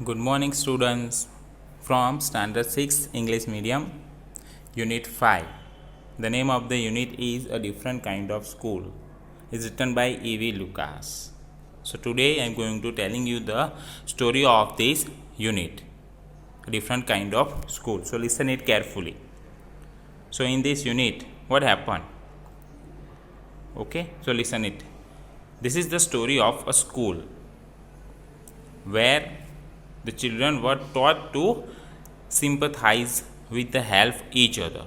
Good morning, students. From Standard 6 English Medium, Unit 5. The name of the unit is A Different Kind of School. It's written by E.V. Lucas. So today I am going to telling you the story of this unit, A Different Kind of School. So listen it carefully. So in this unit, what happened? Okay, so listen it. This is the story of a school where the children were taught to sympathize with the help each other.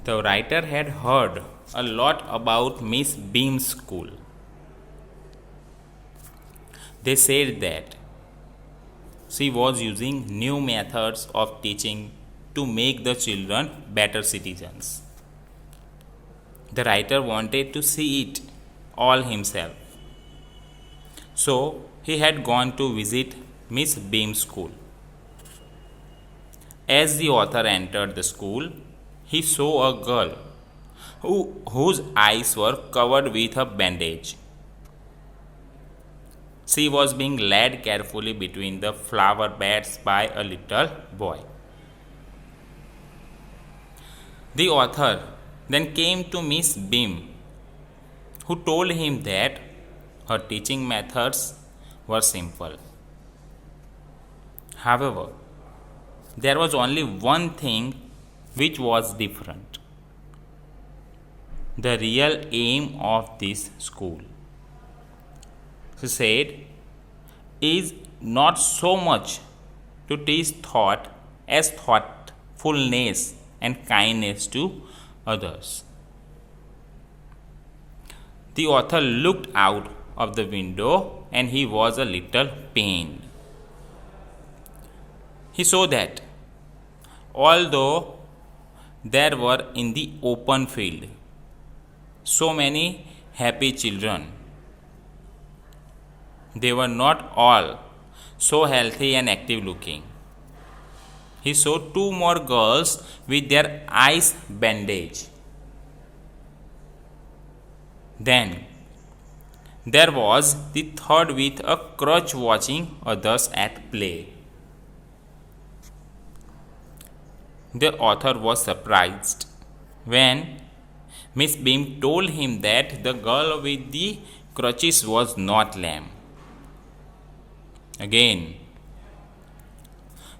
The writer had heard a lot about Miss Beam's school. They said that she was using new methods of teaching to make the children better citizens. The writer wanted to see it all himself. So he had gone to visit Miss Beam's school. As the author entered the school, he saw a girl whose eyes were covered with a bandage. She was being led carefully between the flower beds by a little boy. The author then came to Miss Beam, who told him that her teaching methods were simple. However, there was only one thing which was different: the real aim of this school, she said, is not so much to teach thought as thoughtfulness and kindness to others. The author looked out of the window and he was a little pained. He saw that although there were in the open field so many happy children, they were not all so healthy and active looking. He saw two more girls with their eyes bandaged. Then there was the third with a crutch watching others at play. The author was surprised when Miss Beam told him that the girl with the crutches was not lame. Again,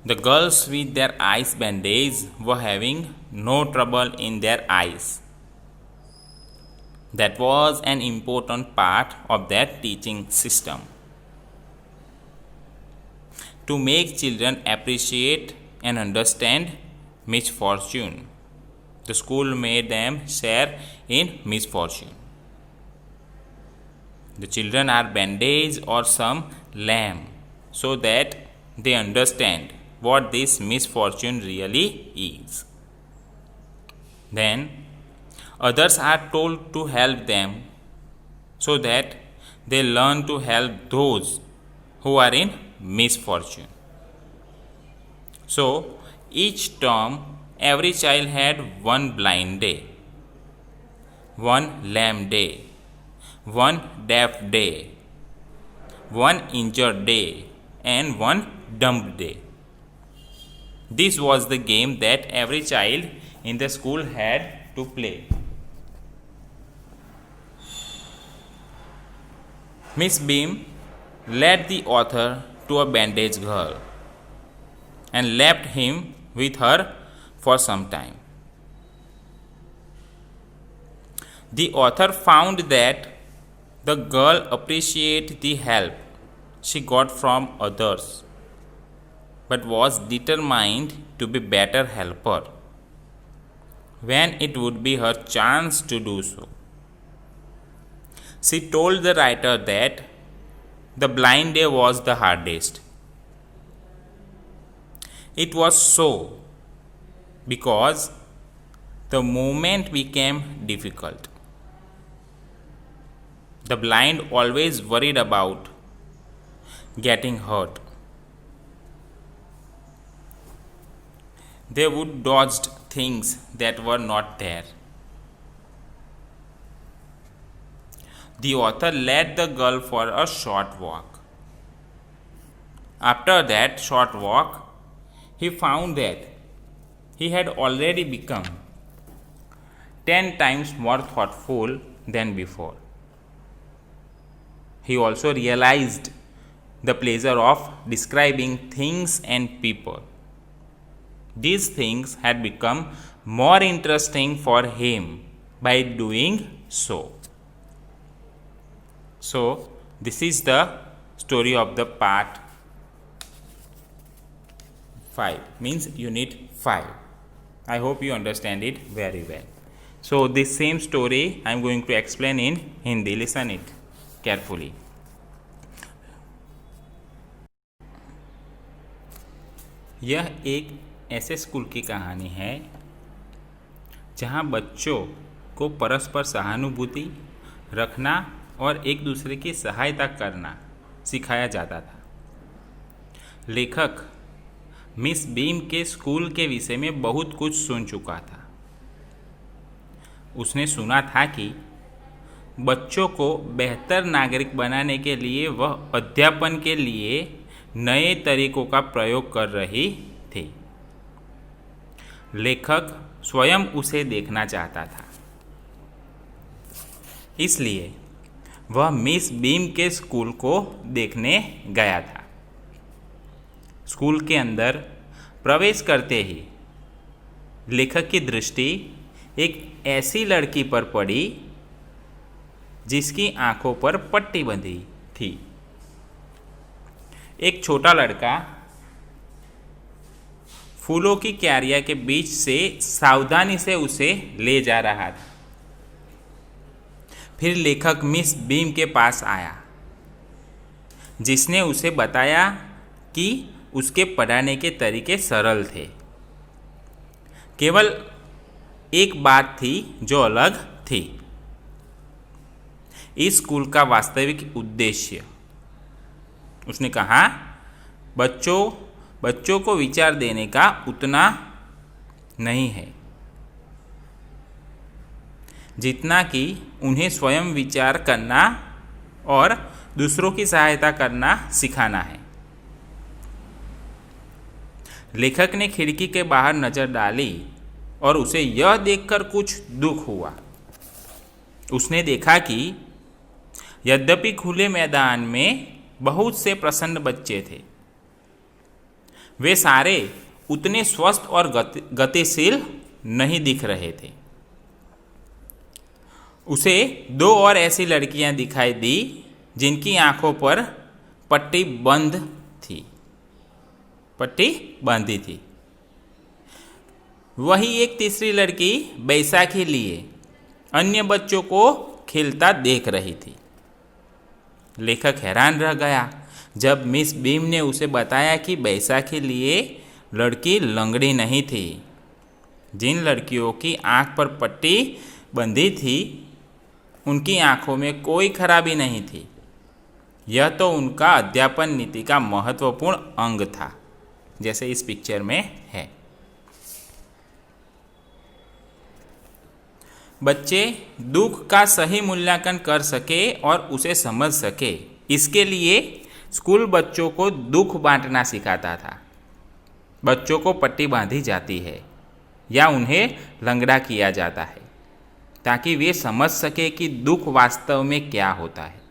the girls with their eyes bandaged were having no trouble in their eyes. That was an important part of their teaching system. To make children appreciate and understand misfortune, the school made them share in misfortune. The children are bandaged or some lame so that they understand what this misfortune really is. Then others are told to help them so that they learn to help those who are in misfortune. So each term, every child had one blind day, one lame day, one deaf day, one injured day, and one dumb day. This was the game that every child in the school had to play. Miss Beam led the author to a bandaged girl and left him with her for some time. The author found that the girl appreciated the help she got from others, but was determined to be better helper when it would be her chance to do so. She told the writer that the blind day was the hardest. It was so because the movement became difficult. The blind always worried about getting hurt. They would dodge things that were not there. The author led the girl for a short walk. After that short walk, he found that he had already become 10 times more thoughtful than before. He also realized the pleasure of describing things and people. These things had become more interesting for him by doing so. So, this is the story of the part 5, means unit 5. I hope you understand it very well. So, this same story I am going to explain in Hindi. Listen it carefully. यह एक ऐसे school की कहानी है जहाँ बच्चों को परस्पर सहानुभूति रखना और एक दूसरे की सहायता करना सिखाया जाता था। लेखक मिस बीम के स्कूल के विषय में बहुत कुछ सुन चुका था। उसने सुना था कि बच्चों को बेहतर नागरिक बनाने के लिए वह अध्यापन के लिए नए तरीकों का प्रयोग कर रही थी। लेखक स्वयं उसे देखना चाहता था, इसलिए वह मिस बीम के स्कूल को देखने गया था। स्कूल के अंदर प्रवेश करते ही लेखक की दृष्टि एक ऐसी लड़की पर पड़ी जिसकी आंखों पर पट्टी बंधी थी। एक छोटा लड़का फूलों की क्यारियां के बीच से सावधानी से उसे ले जा रहा था। फिर लेखक मिस बीम के पास आया, जिसने उसे बताया कि उसके पढ़ाने के तरीके सरल थे। केवल एक बात थी जो अलग थी, इस स्कूल का वास्तविक उद्देश्य। उसने कहा, बच्चों को विचार देने का उतना नहीं है जितना कि उन्हें स्वयं विचार करना और दूसरों की सहायता करना सिखाना है। लेखक ने खिड़की के बाहर नजर डाली और उसे यह देखकर कुछ दुख हुआ। उसने देखा कि यद्यपि खुले मैदान में बहुत से प्रसन्न बच्चे थे, वे सारे उतने स्वस्थ और गतिशील नहीं दिख रहे थे। उसे 2 और ऐसी लड़कियां दिखाई दी जिनकी आंखों पर पट्टी बांधी थी। वही एक तीसरी लड़की बैसाखी लिए अन्य बच्चों को खेलता देख रही थी। लेखक हैरान रह गया जब मिस बीम ने उसे बताया कि बैसाखी लिए लड़की लंगड़ी नहीं थी। जिन लड़कियों की आंख पर पट्टी बंधी थी, उनकी आंखों में कोई खराबी नहीं थी। यह तो उनका अध्यापन नीति का महत्वपूर्ण अंग था, जैसे इस पिक्चर में है। बच्चे दुख का सही मूल्यांकन कर सके और उसे समझ सके, इसके लिए स्कूल बच्चों को दुख बांटना सिखाता था। बच्चों को पट्टी बांधी जाती है या उन्हें लंगड़ा किया जाता है ताकि वे समझ सके कि दुख वास्तव में क्या होता है।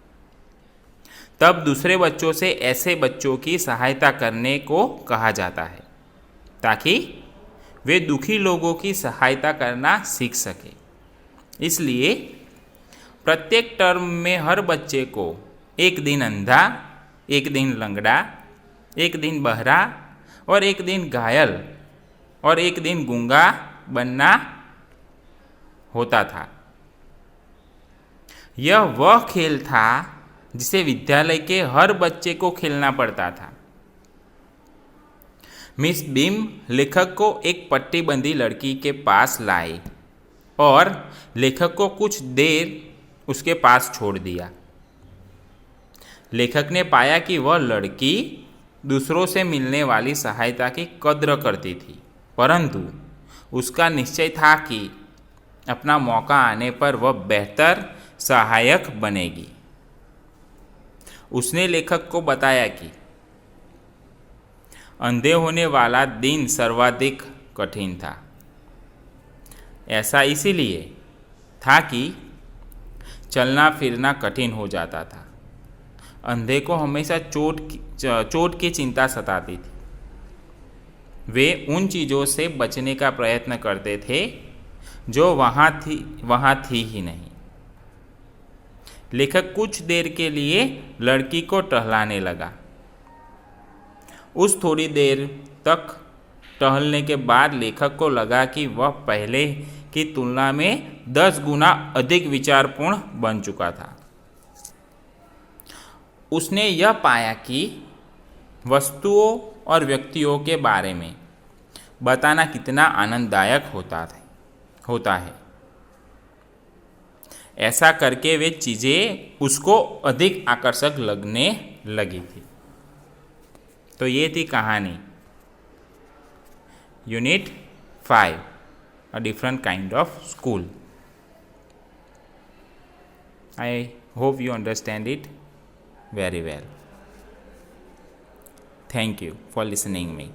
तब दूसरे बच्चों से ऐसे बच्चों की सहायता करने को कहा जाता है ताकि वे दुखी लोगों की सहायता करना सीख सके। इसलिए प्रत्येक टर्म में हर बच्चे को एक दिन अंधा, एक दिन लंगड़ा, एक दिन बहरा और एक दिन घायल और एक दिन गूंगा बनना होता था। यह वह खेल था जिसे विद्यालय के हर बच्चे को खेलना पड़ता था। मिस बीम लेखक को एक पट्टीबंदी लड़की के पास लाई और लेखक को कुछ देर उसके पास छोड़ दिया। लेखक ने पाया कि वह लड़की दूसरों से मिलने वाली सहायता की कद्र करती थी, परंतु उसका निश्चय था कि अपना मौका आने पर वह बेहतर सहायक बनेगी। उसने लेखक को बताया कि अंधे होने वाला दिन सर्वाधिक कठिन था। ऐसा इसीलिए था कि चलना फिरना कठिन हो जाता था। अंधे को हमेशा चोट की चिंता सताती थी। वे उन चीज़ों से बचने का प्रयत्न करते थे जो वहाँ थी ही नहीं। लेखक कुछ देर के लिए लड़की को टहलाने लगा। उस थोड़ी देर तक टहलने के बाद लेखक को लगा कि वह पहले की तुलना में 10 गुना अधिक विचारपूर्ण बन चुका था। उसने यह पाया कि वस्तुओं और व्यक्तियों के बारे में बताना कितना आनंददायक होता है। ऐसा करके वे चीज़ें उसको अधिक आकर्षक लगने लगी थी। तो ये थी कहानी unit 5, a different kind of school. I hope you understand it very well. Thank you for listening me.